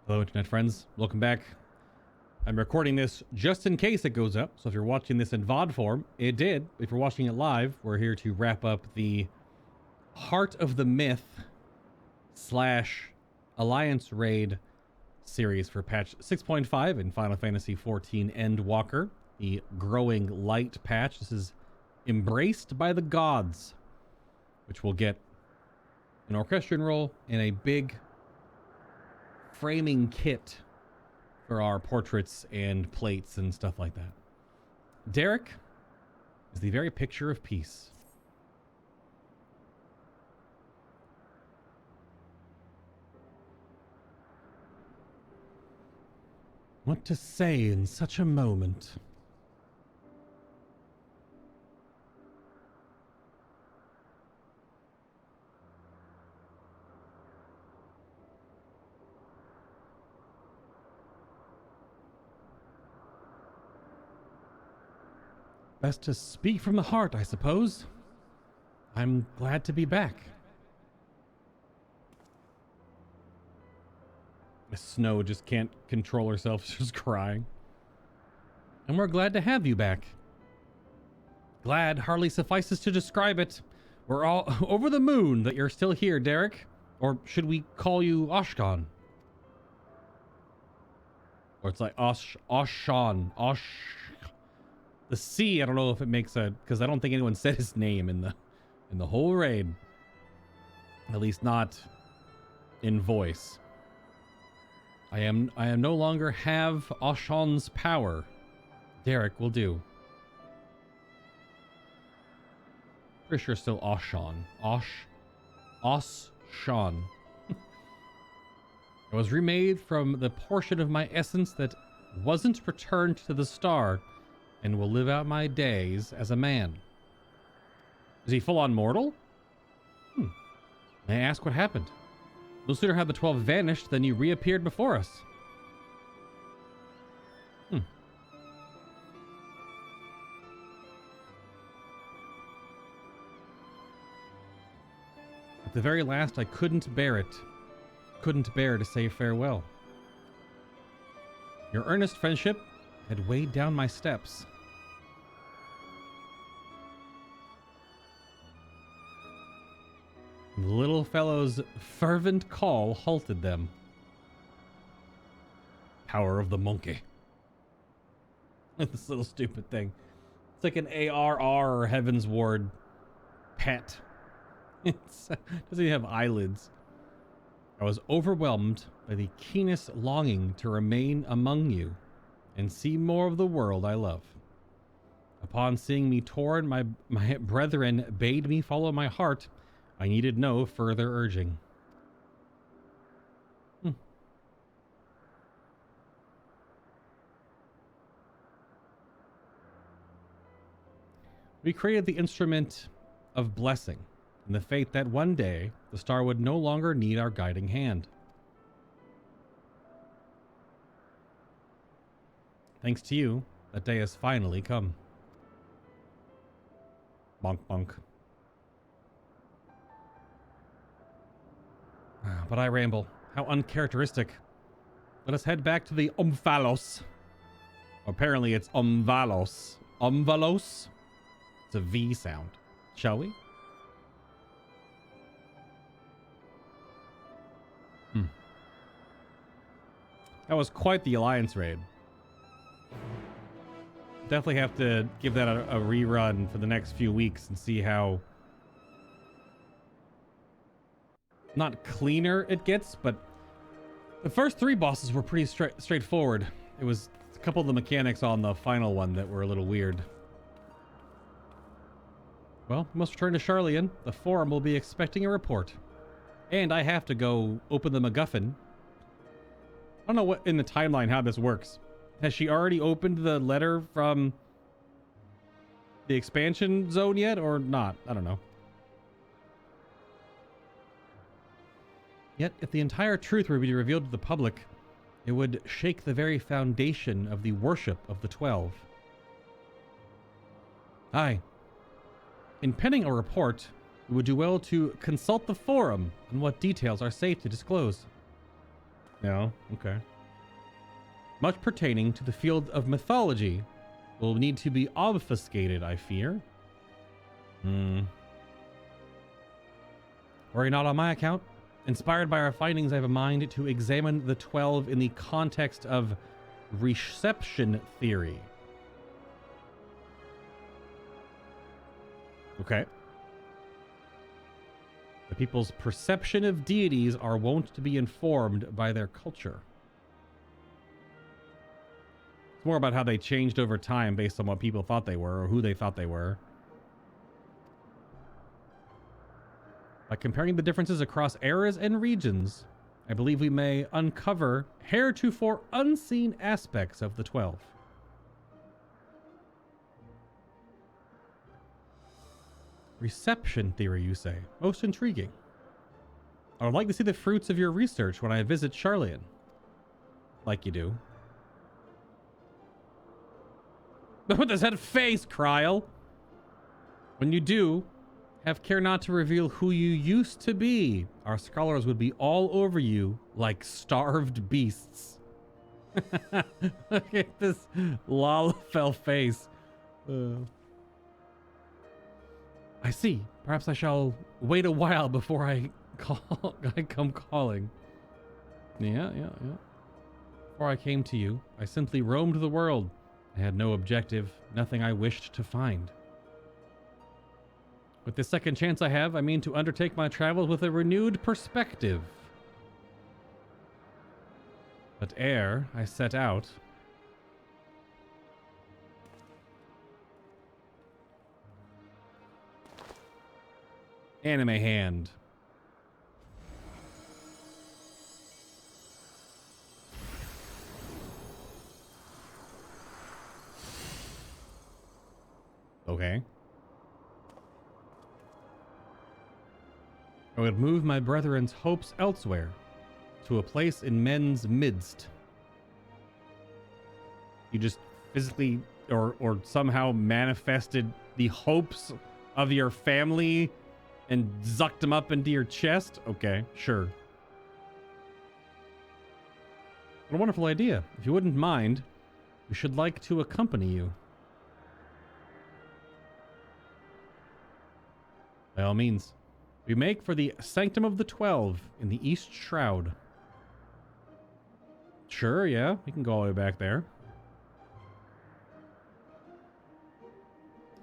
Hello, internet friends. Welcome back. I'm recording this just in case it goes up. So if you're watching this in VOD form, it did. If you're watching it live, we're here to wrap up the Heart of the Myth / Alliance Raid series for patch 6.5 in Final Fantasy XIV Endwalker, the Growing Light patch. This is Embraced by the Gods, which will get an orchestrion roll and a big framing kit for our portraits and plates and stuff like that. Derek is the very picture of peace. What to say in such a moment? Best to speak from the heart, I suppose. I'm glad to be back. Miss Snow just can't control herself, she's crying. And we're glad to have you back. Glad hardly suffices to describe it. We're all over the moon that you're still here, Derek. Or should we call you Oshkan? Or it's like Oshan. The C, I don't know if it makes a, because I don't think anyone said his name in the whole raid. At least not in voice. I am no longer have Oshan's power. Derek will do. Pretty sure still Oshan. Oshan. I was remade from the portion of my essence that wasn't returned to the star, and will live out my days as a man. Is he full-on mortal? May I ask what happened? No sooner had the 12 vanished than you reappeared before us. At the very last, I couldn't bear it. Couldn't bear to say farewell. Your earnest friendship had weighed down my steps. The little fellow's fervent call halted them. Power of the monkey. This little stupid thing. It's like an ARR or Heaven's Ward pet. It doesn't even have eyelids. I was overwhelmed by the keenest longing to remain among you and see more of the world I love. Upon seeing me torn, my brethren bade me follow my heart. I needed no further urging. We created the instrument of blessing in the faith that one day the star would no longer need our guiding hand. Thanks to you, that day has finally come. Bonk bonk. But I ramble. How uncharacteristic. Let us head back to the Omphalos. Apparently it's Omvalos. Omvalos? It's a V sound. Shall we? That was quite the Alliance raid. Definitely have to give that a rerun for the next few weeks and see how not cleaner it gets, but the first 3 bosses were pretty straightforward. It was a couple of the mechanics on the final one that were a little weird. Well, we must return to Charlian. The forum will be expecting a report. And I have to go open the MacGuffin. I don't know what in the timeline how this works. Has she already opened the letter from the expansion zone yet or not? I don't know. Yet, if the entire truth were to be revealed to the public, it would shake the very foundation of the worship of the 12. Aye. In penning a report, we would do well to consult the forum on what details are safe to disclose. No? Okay. Much pertaining to the field of mythology will need to be obfuscated, I fear. Worry not on my account. Inspired by our findings, I have a mind to examine the 12 in the context of reception theory. Okay. The people's perception of deities are wont to be informed by their culture. It's more about how they changed over time based on what people thought they were or who they thought they were. By comparing the differences across eras and regions, I believe we may uncover heretofore unseen aspects of the 12. Reception theory, you say? Most intriguing. I would like to see the fruits of your research when I visit Charlian. Like you do. What does that face, Kryl? When you do, have care not to reveal who you used to be. Our scholars would be all over you like starved beasts. Look at this Lalafell face. I see. Perhaps I shall wait a while before I come calling. Yeah. Before I came to you, I simply roamed the world. I had no objective, nothing I wished to find. With this second chance I have, I mean to undertake my travels with a renewed perspective. But ere I set out, anime hand. Okay. I would move my brethren's hopes elsewhere, to a place in men's midst. You just physically or somehow manifested the hopes of your family and zucked them up into your chest? Okay, sure. What a wonderful idea. If you wouldn't mind, we should like to accompany you. By all means. We make for the Sanctum of the 12 in the East Shroud. Sure, yeah. We can go all the way back there.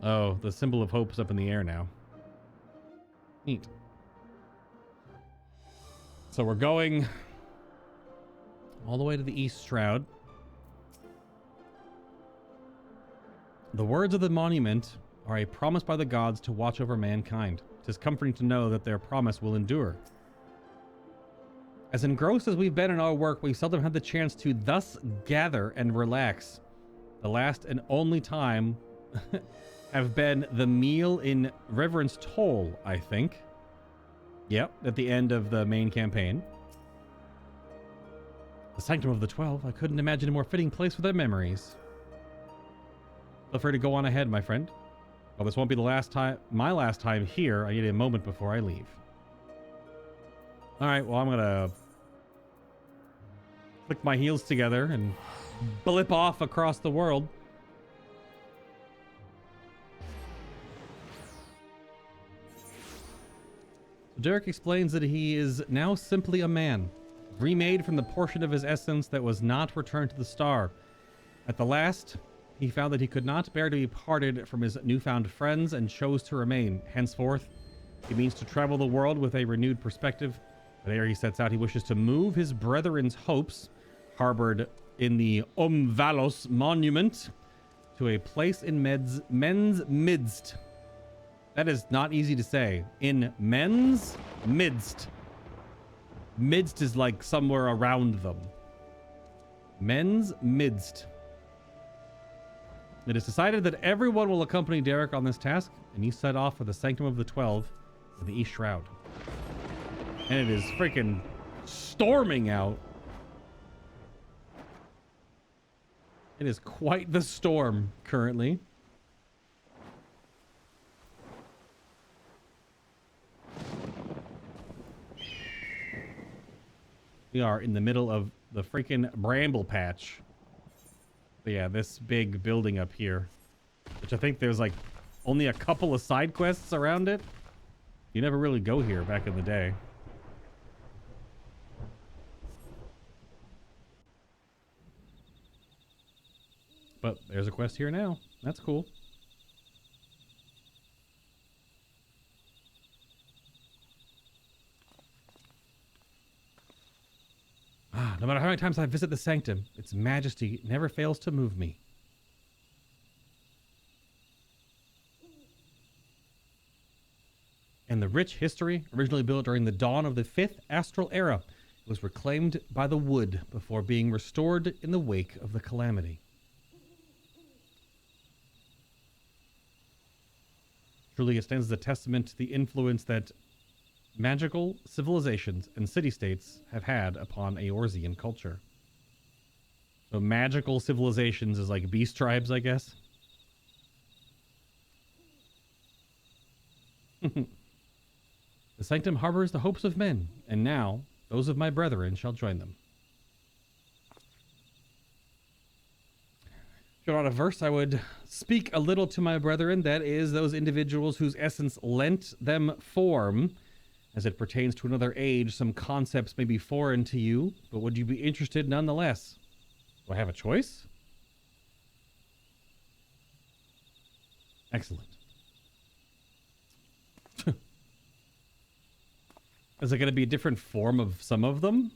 Oh, the symbol of hope's up in the air now. Neat. So we're going all the way to the East Shroud. The words of the monument are a promise by the gods to watch over mankind. 'Tis comforting to know that their promise will endure. As engrossed as we've been in our work, we seldom had the chance to thus gather and relax. The last and only time have been the meal in Reverence Toll, I think. Yep, at the end of the main campaign. The Sanctum of the 12, I couldn't imagine a more fitting place for their memories. Feel free to go on ahead, my friend. Well, this won't be the last time, my last time here. I need a moment before I leave. All right, well, I'm gonna click my heels together and blip off across the world. So Derek explains that he is now simply a man, remade from the portion of his essence that was not returned to the star. At the last, he found that he could not bear to be parted from his newfound friends and chose to remain. Henceforth, he means to travel the world with a renewed perspective. But ere he sets out, he wishes to move his brethren's hopes, harbored in the Valos monument, to a place in men's midst. That is not easy to say. In men's midst. Midst is like somewhere around them. Men's midst. It is decided that everyone will accompany Derek on this task, and he set off for the Sanctum of the 12 in the East Shroud. And it is freaking storming out. It is quite the storm currently. We are in the middle of the freaking bramble patch. But yeah, this big building up here, which I think there's like only a couple of side quests around it. You never really go here back in the day. But there's a quest here now. That's cool. No matter how many times I visit the sanctum, its majesty never fails to move me. And the rich history, originally built during the dawn of the 5th astral era, was reclaimed by the wood before being restored in the wake of the calamity. Truly, it stands as a testament to the influence that magical civilizations and city-states have had upon Eorzean culture. So magical civilizations is like beast tribes, I guess. The sanctum harbors the hopes of men, and now those of my brethren shall join them. Should out a verse, I would speak a little to my brethren, that is, those individuals whose essence lent them form. As it pertains to another age, some concepts may be foreign to you, but would you be interested nonetheless? Do I have a choice? Excellent. Is it going to be a different form of some of them?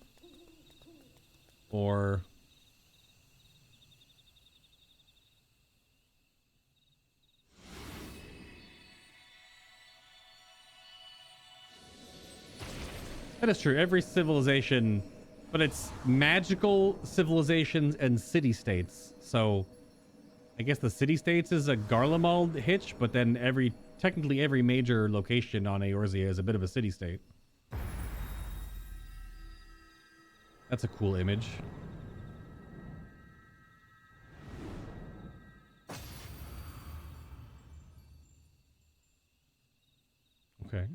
Or... That is true. Every civilization, but it's magical civilizations and city-states. So I guess the city-states is a Garlemald hitch, but then technically every major location on Eorzea is a bit of a city-state. That's a cool image. Okay.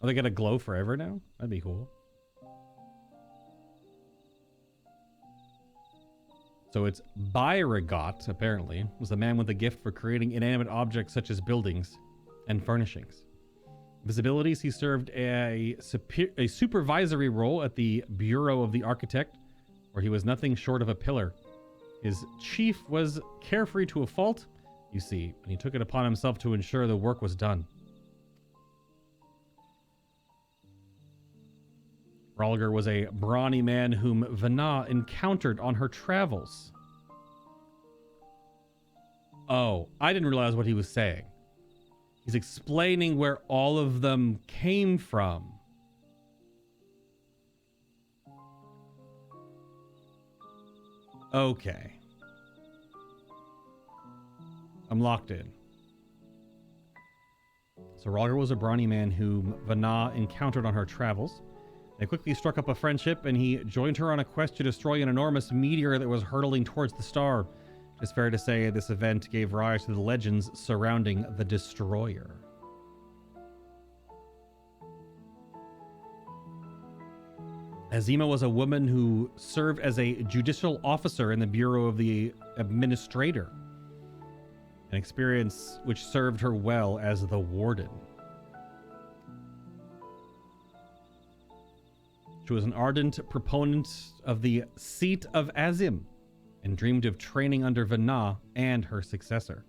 Are they gonna glow forever now? That'd be cool. So it's Byragot, apparently, was the man with the gift for creating inanimate objects such as buildings and furnishings. His abilities, he served a supervisory role at the Bureau of the Architect, where he was nothing short of a pillar. His chief was carefree to a fault, you see, and he took it upon himself to ensure the work was done. Ralger was a brawny man whom Vana encountered on her travels. Oh, I didn't realize what he was saying. He's explaining where all of them came from. Okay. I'm locked in. So Ralger was a brawny man whom Vana encountered on her travels. They quickly struck up a friendship, and he joined her on a quest to destroy an enormous meteor that was hurtling towards the star. It's fair to say this event gave rise to the legends surrounding the Destroyer. Azima was a woman who served as a judicial officer in the Bureau of the Administrator, an experience which served her well as the Warden. She was an ardent proponent of the seat of Azim and dreamed of training under Vana and her successor.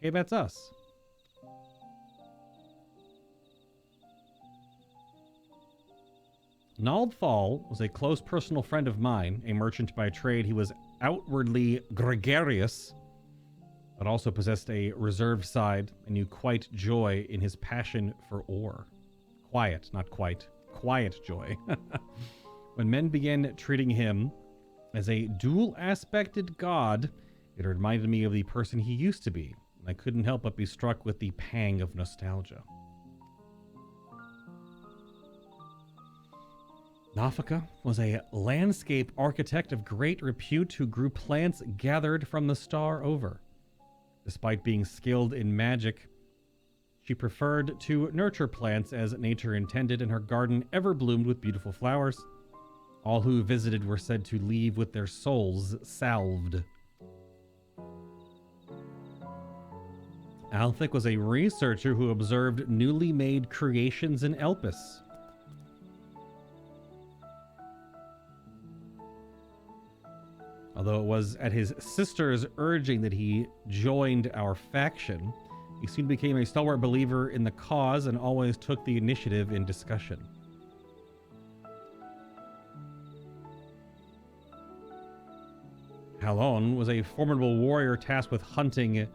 Hey, that's us. Naldthal was a close personal friend of mine. A merchant by trade, he was outwardly gregarious, but also possessed a reserved side and knew quite joy in his passion for ore. Quiet, not quite. Quiet joy. When men began treating him as a dual-aspected god, it reminded me of the person he used to be. I couldn't help but be struck with the pang of nostalgia. Nafaka was a landscape architect of great repute who grew plants gathered from the star over. Despite being skilled in magic, she preferred to nurture plants as nature intended, and her garden ever bloomed with beautiful flowers. All who visited were said to leave with their souls salved. Alphic was a researcher who observed newly made creations in Elpis. Although it was at his sister's urging that he joined our faction, he soon became a stalwart believer in the cause and always took the initiative in discussion. Halon was a formidable warrior tasked with hunting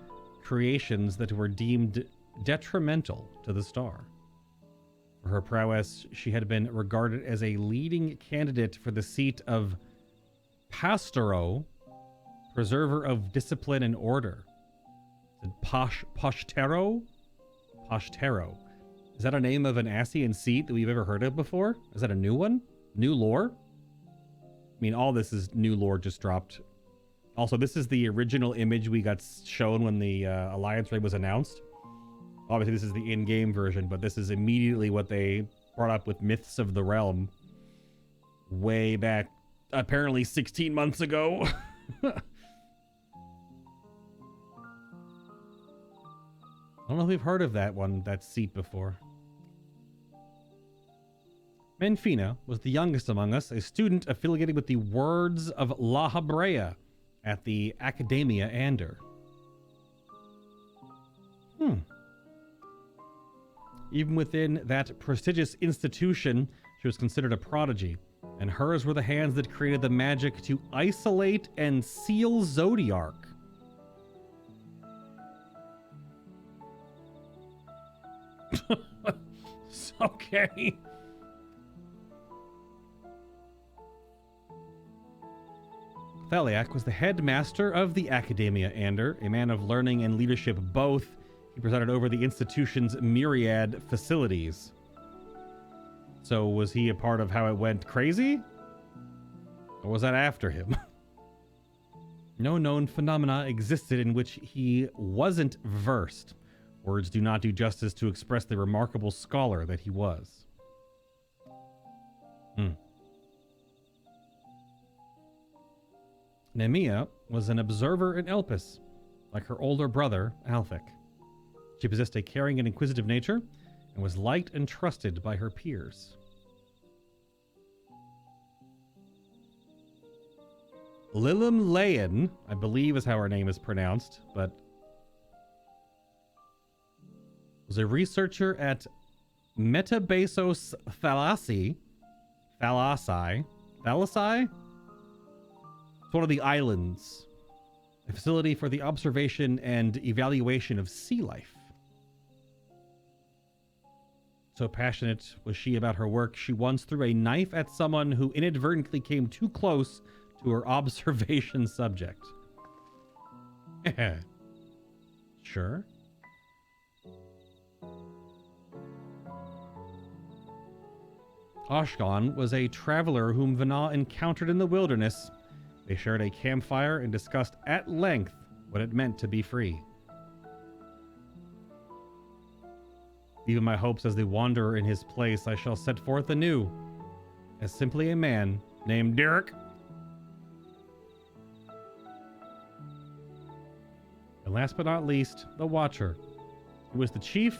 creations that were deemed detrimental to the star. For her prowess, she had been regarded as a leading candidate for the seat of Pastoro, preserver of discipline and order. Poshtero? Poshtero. Is that a name of an Ascian seat that we've ever heard of before? Is that a new one? New lore? I mean, all this is new lore just dropped. Also, this is the original image we got shown when the Alliance raid was announced. Obviously, this is the in-game version, but this is immediately what they brought up with Myths of the Realm way back, apparently 16 months ago. I don't know if we've heard of that seat before. Menfina was the youngest among us, a student affiliated with the Words of La Habrea at the Academia Ander. Even within that prestigious institution, she was considered a prodigy, and hers were the hands that created the magic to isolate and seal Zodiark. Okay. Thaleia was the headmaster of the Academia Ander, a man of learning and leadership both. He presided over the institution's myriad facilities. So was he a part of how it went crazy? Or was that after him? No known phenomena existed in which he wasn't versed. Words do not do justice to express the remarkable scholar that he was. Nemia was an observer in Elpis, like her older brother, Alphic. She possessed a caring and inquisitive nature, and was liked and trusted by her peers. Lilim Layan, I believe is how her name is pronounced, but was a researcher at Metabasos Thalassi. It's one of the islands. A facility for the observation and evaluation of sea life. So passionate was she about her work, she once threw a knife at someone who inadvertently came too close to her observation subject. Sure. Oshgon was a traveler whom Vana encountered in the wilderness. They shared a campfire and discussed at length what it meant to be free. Even my hopes as the wanderer in his place, I shall set forth anew, as simply a man named Derek. And last but not least, the Watcher, who was the chief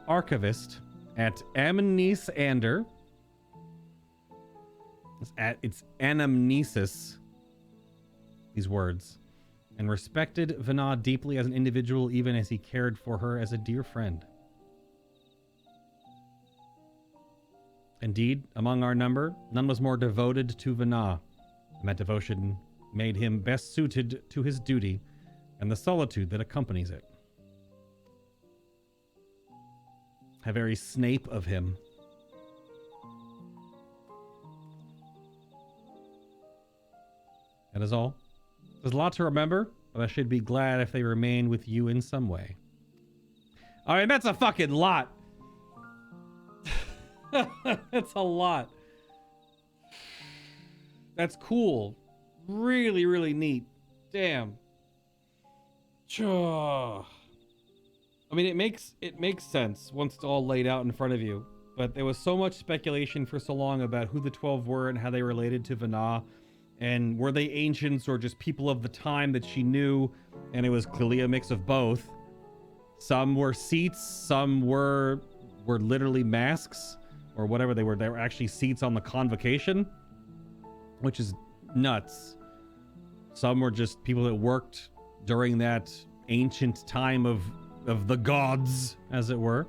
archivist at Amnesis Ander. It's anamnesis, these words, and respected Vana deeply as an individual, even as he cared for her as a dear friend. Indeed, among our number, none was more devoted to Vana, and that devotion made him best suited to his duty and the solitude that accompanies it. A very Snape of him. That is all. There's a lot to remember, but I should be glad if they remain with you in some way. All right, that's a fucking lot. That's a lot. That's cool. Really, really neat. Damn. I mean, it makes sense once it's all laid out in front of you. but there was so much speculation for so long about who the 12 were and how they related to Vana, and were they ancients or just people of the time that she knew, and it was clearly a mix of both. Some were seats, some were literally masks, or whatever they were. They were actually seats on the convocation, which is nuts. Some were just people that worked during that ancient time of the gods, as it were.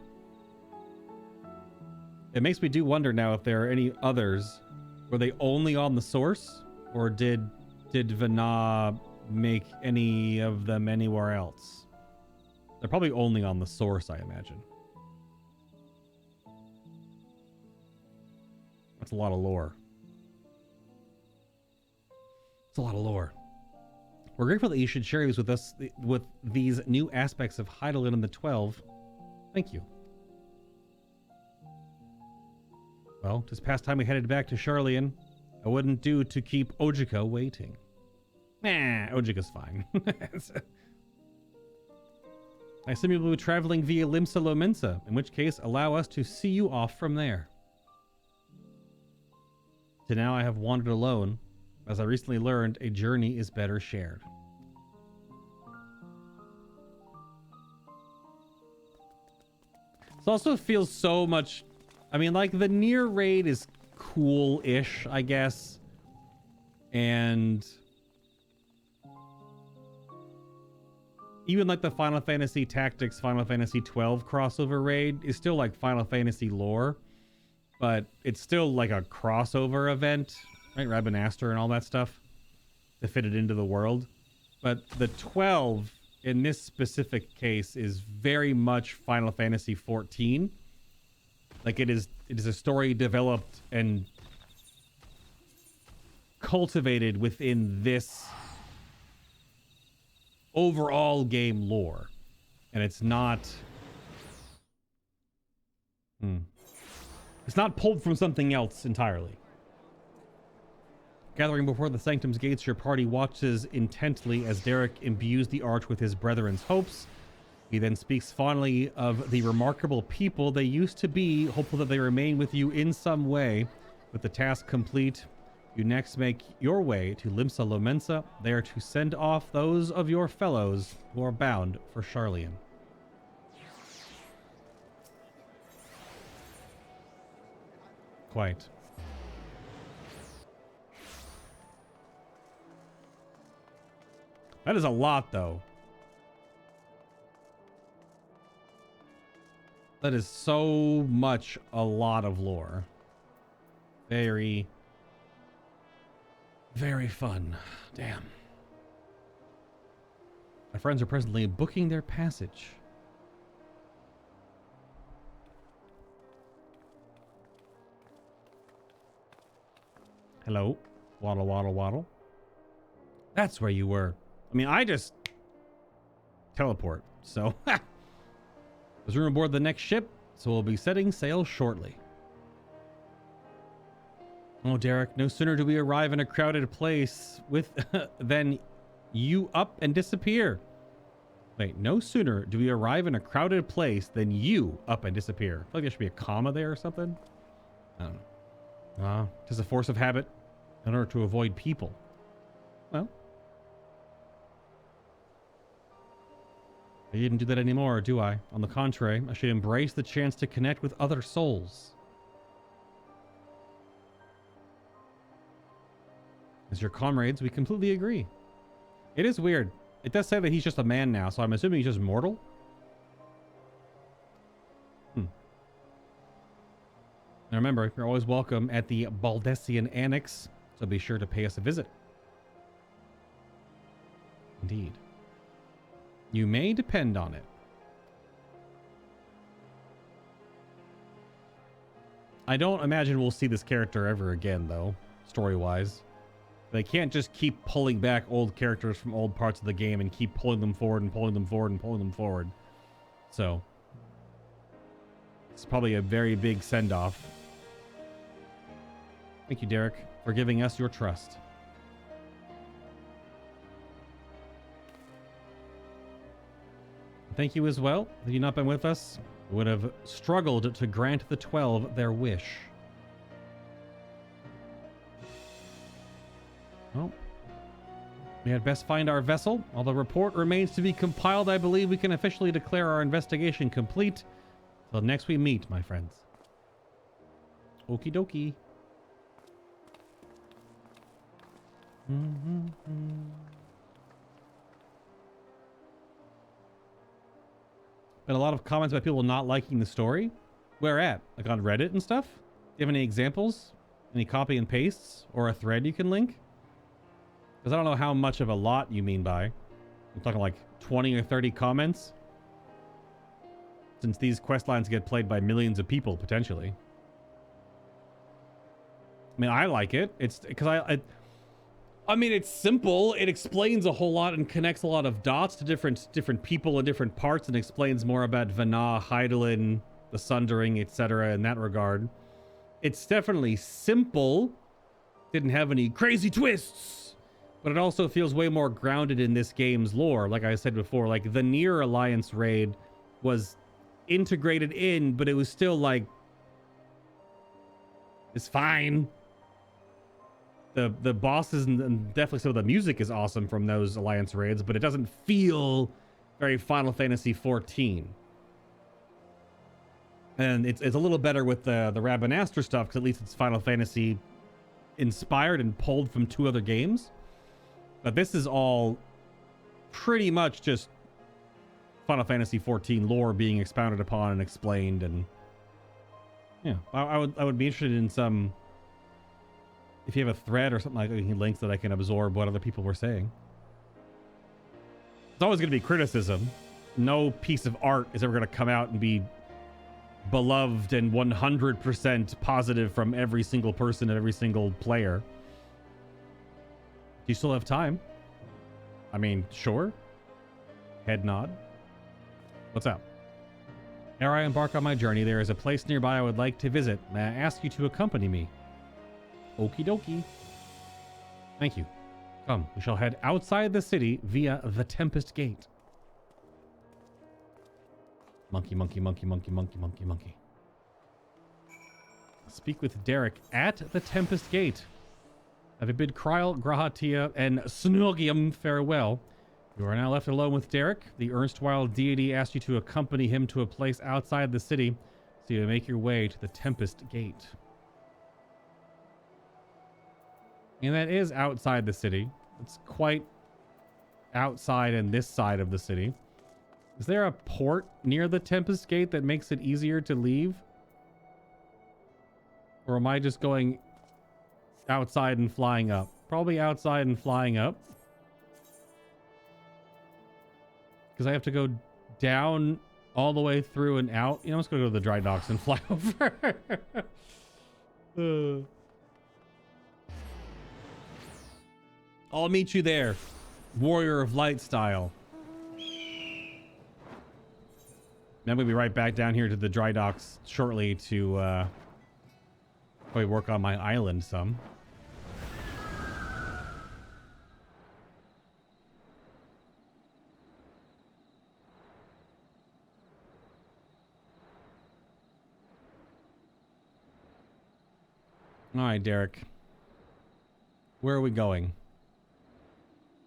It makes me do wonder now if there are any others. Were they only on the source, or did Vana make any of them anywhere else? They're probably only on the source, I imagine. That's a lot of lore. It's a lot of lore. We're grateful that you should share these with us, with these new aspects of Heidelin and the 12. Thank you. Well, just past time we headed back to Charlian. I wouldn't do to keep Ojika waiting. Nah, Ojika's fine. I assume you'll be traveling via Limsa Lominsa, in which case allow us to see you off from there. To now I have wandered alone. As I recently learned, a journey is better shared. This also feels so much... I mean, like, the near raid is cool-ish, I guess. And... even, like, the Final Fantasy Tactics, Final Fantasy XII crossover raid is still, like, Final Fantasy lore. But it's still, like, a crossover event. Right, Rabanastre and all that stuff to fit it into the world. But the 12 in this specific case is very much Final Fantasy XIV. Like it is a story developed and cultivated within this overall game lore. And it's not it's not pulled from something else entirely. Gathering before the Sanctum's gates, your party watches intently as Derek imbues the Arch with his brethren's hopes. He then speaks fondly of the remarkable people they used to be, hopeful that they remain with you in some way. With the task complete, you next make your way to Limsa Lominsa, there to send off those of your fellows who are bound for Charlian. Quite. That is a lot, though. That is so much a lot of lore. Very, very fun. Damn. My friends are presently booking their passage. Hello. Waddle, waddle, waddle. That's where you were. I mean, I just teleport, so there's room aboard the next ship, so we'll be setting sail shortly. Oh, Derek, no sooner do we arrive in a crowded place than you up and disappear. Wait, no sooner do we arrive in a crowded place than you up and disappear. I feel like there should be a comma there or something. I don't know. Just a force of habit in order to avoid people. Well, I didn't do that anymore, do I? On the contrary, I should embrace the chance to connect with other souls. As your comrades, we completely agree. It is weird. It does say that he's just a man now, so I'm assuming he's just mortal? And remember, you're always welcome at the Baldessian Annex, so be sure to pay us a visit. Indeed. You may depend on it. I don't imagine we'll see this character ever again, though, story-wise. They can't just keep pulling back old characters from old parts of the game and keep pulling them forward and pulling them forward and pulling them forward. So, it's probably a very big send-off. Thank you, Derek, for giving us your trust. Thank you as well. Have you not been with us? would have struggled to grant the 12 their wish. Well, we had best find our vessel. While the report remains to be compiled, I believe we can officially declare our investigation complete. Till next we meet, my friends. Okie dokie. Been a lot of comments about people not liking the story. Where at? Like on Reddit and stuff? Do you have any examples? Any copy and pastes? Or a thread you can link? Because I don't know how much of a lot you mean by. I'm talking like 20 or 30 comments. Since these quest lines get played by millions of people, potentially. I mean, I like it. It's because I mean, it's simple. It explains a whole lot and connects a lot of dots to different people in different parts and explains more about Vana, Hydaelyn, the Sundering, etc. in that regard. It's definitely simple. Didn't have any crazy twists. But it also feels way more grounded in this game's lore. Like I said before, like the Near Alliance raid was integrated in, but it was still like, it's fine. The bosses and definitely some of the music is awesome from those Alliance raids, but it doesn't feel very Final Fantasy XIV. And it's a little better with the Rabanastre stuff, because at least it's Final Fantasy inspired and pulled from 2 other games. But this is all pretty much just Final Fantasy XIV lore being expounded upon and explained, and yeah, I would be interested in some. If you have a thread or something like that, links that I can absorb what other people were saying. It's always going to be criticism. No piece of art is ever going to come out and be beloved and 100% positive from every single person and every single player. Do you still have time? I mean, sure. Head nod. What's up? Ere I embark on my journey, there is a place nearby I would like to visit. May I ask you to accompany me? Okie dokie. Thank you. Come, we shall head outside the city via the Tempest Gate. Monkey, monkey, monkey, monkey, monkey, monkey, monkey. Speak with Derek at the Tempest Gate. Have a bid Kryl, Grahatia, and Snogium farewell. You are now left alone with Derek. The erstwhile deity asked you to accompany him to a place outside the city, so you make your way to the Tempest Gate. And that is outside the city. It's quite outside and this side of the city. Is there a port near the Tempest Gate that makes it easier to leave? Or am I just going outside and flying up? Probably outside and flying up. Because I have to go down all the way through and out. You know, I'm just going to go to the dry docks and fly over. I'll meet you there, Warrior of Light style. Then we'll be right back down here to the dry docks shortly to probably work on my island some. All right, Derek. Where are we going?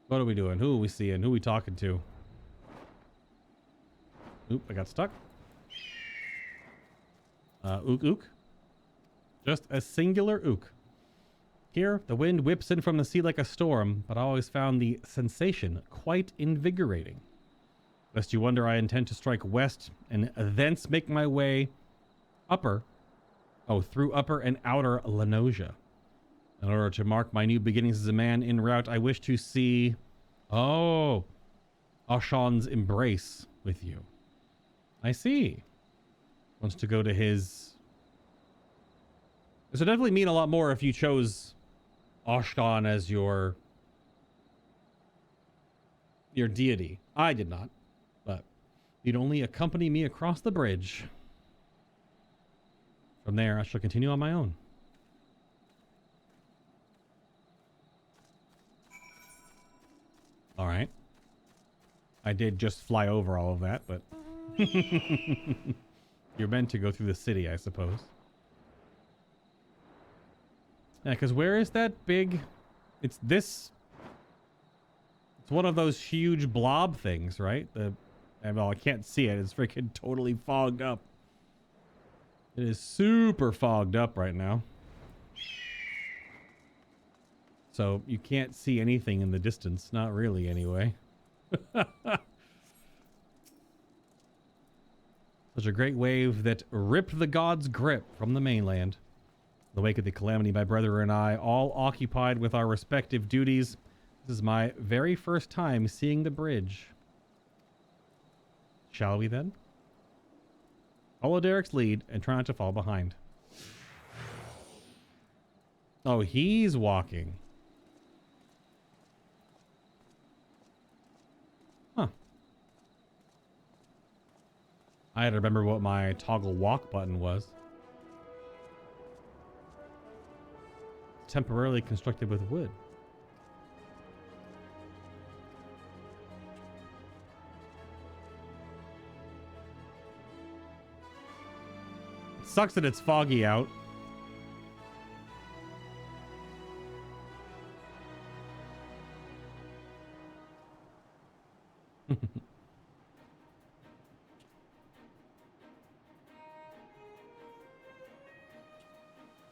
What are we doing? Who are we seeing? Who are we talking to? Oop, I got stuck. Ook ook. Just a singular ook. Here, the wind whips in from the sea like a storm, but I always found the sensation quite invigorating. Lest you wonder, I intend to strike west and thence make my way through upper and outer Lanosia. In order to mark my new beginnings as a man en route, I wish to see, Ashan's embrace with you. I see. Wants to go to his... This would definitely mean a lot more if you chose Ashan as your deity. I did not, but you'd only accompany me across the bridge. From there, I shall continue on my own. All right. I did just fly over all of that, but You're meant to go through the city, I suppose. Yeah, because where is that big... It's this... It's one of those huge blob things, right? Well, I can't see it. It's freaking totally fogged up. It is super fogged up right now. So you can't see anything in the distance. Not really, anyway. Such a great wave that ripped the god's grip from the mainland. In the wake of the calamity, my brother and I, all occupied with our respective duties. This is my very first time seeing the bridge. Shall we then? Follow Derek's lead and try not to fall behind. Oh, he's walking. Huh. I had to remember what my toggle walk button was. Temporarily constructed with wood. It sucks that it's foggy out.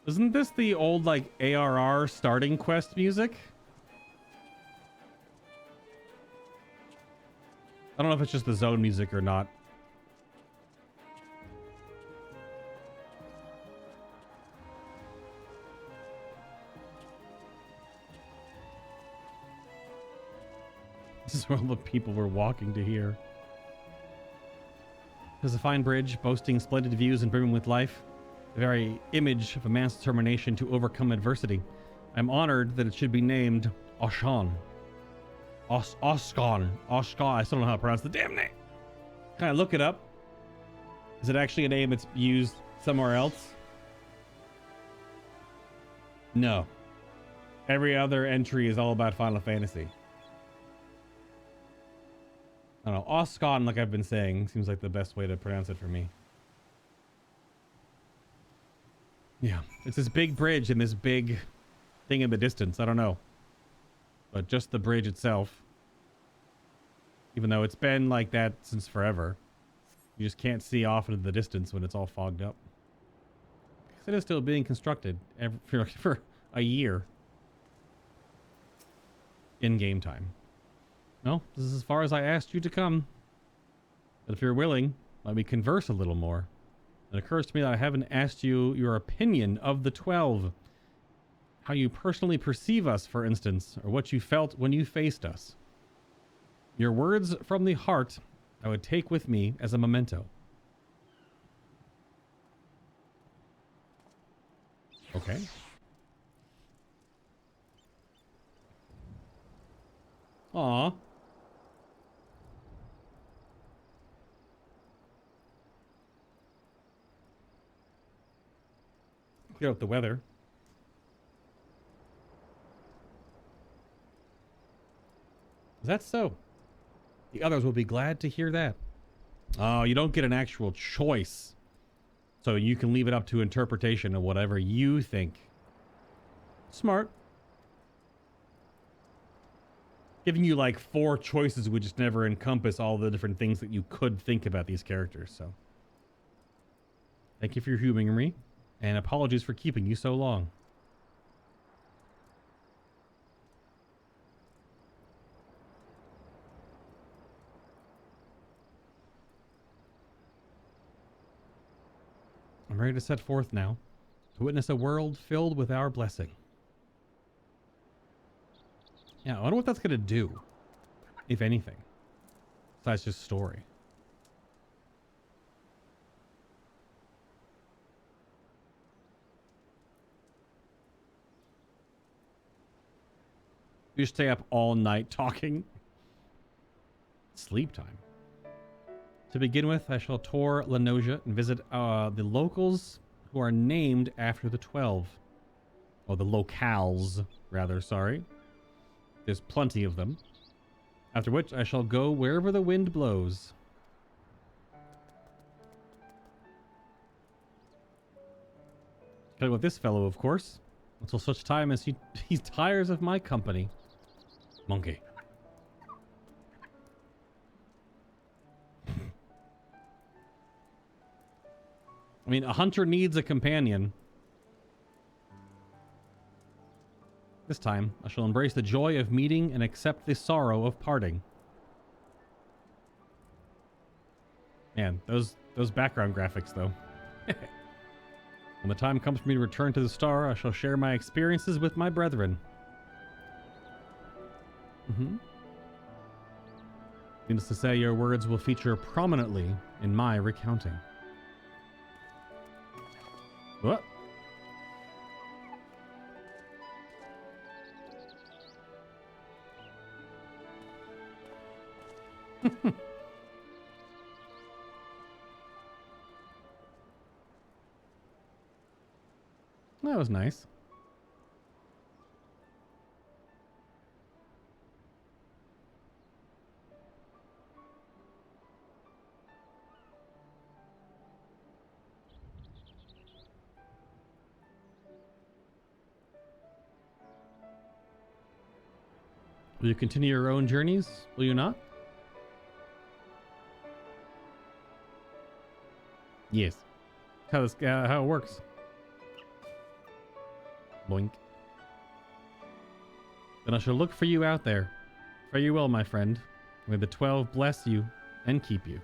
Isn't this the old, like, ARR starting quest music? I don't know if it's just the zone music or not. This is where all the people were walking to here. There's a fine bridge boasting splendid views and brimming with life. The very image of a man's determination to overcome adversity. I'm honored that it should be named Oshan. Oskan. I still don't know how to pronounce the damn name. Can I look it up? Is it actually a name that's used somewhere else? No. Every other entry is all about Final Fantasy. I don't know. Oskan, like I've been saying, seems like the best way to pronounce it for me. Yeah, it's this big bridge and this big thing in the distance. I don't know. But just the bridge itself. Even though it's been like that since forever. You just can't see off into the distance when it's all fogged up. It is still being constructed for a year. In game time. Well, this is as far as I asked you to come. But if you're willing, let me converse a little more. It occurs to me that I haven't asked you your opinion of the 12. How you personally perceive us, for instance, or what you felt when you faced us. Your words from the heart I would take with me as a memento. Okay. Aw. Clear up the weather. Is that so? The others will be glad to hear that. Oh, you don't get an actual choice. So you can leave it up to interpretation of whatever you think. Smart. Giving you like 4 choices would just never encompass all the different things that you could think about these characters, so. Thank you for your humoring me. And apologies for keeping you so long. I'm ready to set forth now, to witness a world filled with our blessing. Yeah, I wonder what that's going to do, if anything, besides just story. You stay up all night talking. Sleep time. To begin with, I shall tour La Noja and visit the locals who are named after the 12. Oh, the locales, rather, sorry. There's plenty of them. After which, I shall go wherever the wind blows. Play with this fellow, of course, until such time as he tires of my company. Monkey. I mean, a hunter needs a companion. This time, I shall embrace the joy of meeting and accept the sorrow of parting. Man, those background graphics, though. When the time comes for me to return to the star, I shall share my experiences with my brethren. Needless to say, your words will feature prominently in my recounting. What? That was nice. Will you continue your own journeys? Will you not? Yes. How it works. Boink. Then I shall look for you out there. Fare you well, my friend. May the 12 bless you and keep you.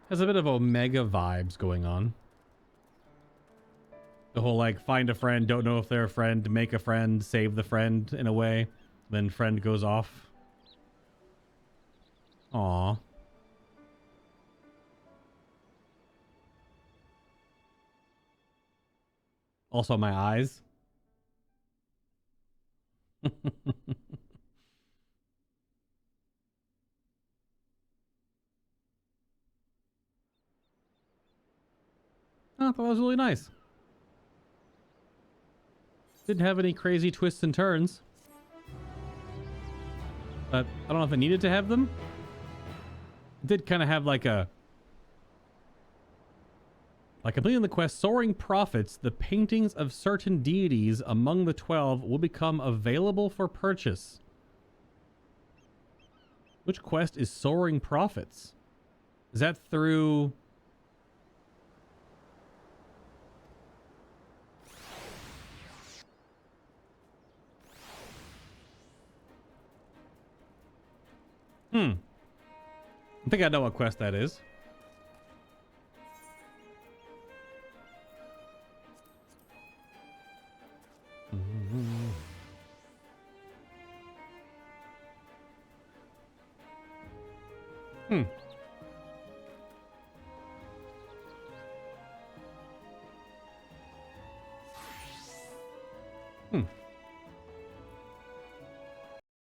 Has a bit of Omega vibes going on. The whole, like, find a friend, don't know if they're a friend, make a friend, save the friend in a way. Then friend goes off. Aww. Also my eyes. I thought that was really nice. Didn't have any crazy twists and turns. But I don't know if it needed to have them. It did kind of have like a... By completing the quest Soaring Prophets, the paintings of certain deities among the 12 will become available for purchase. Which quest is Soaring Prophets? Is that through... I think I know what quest that is.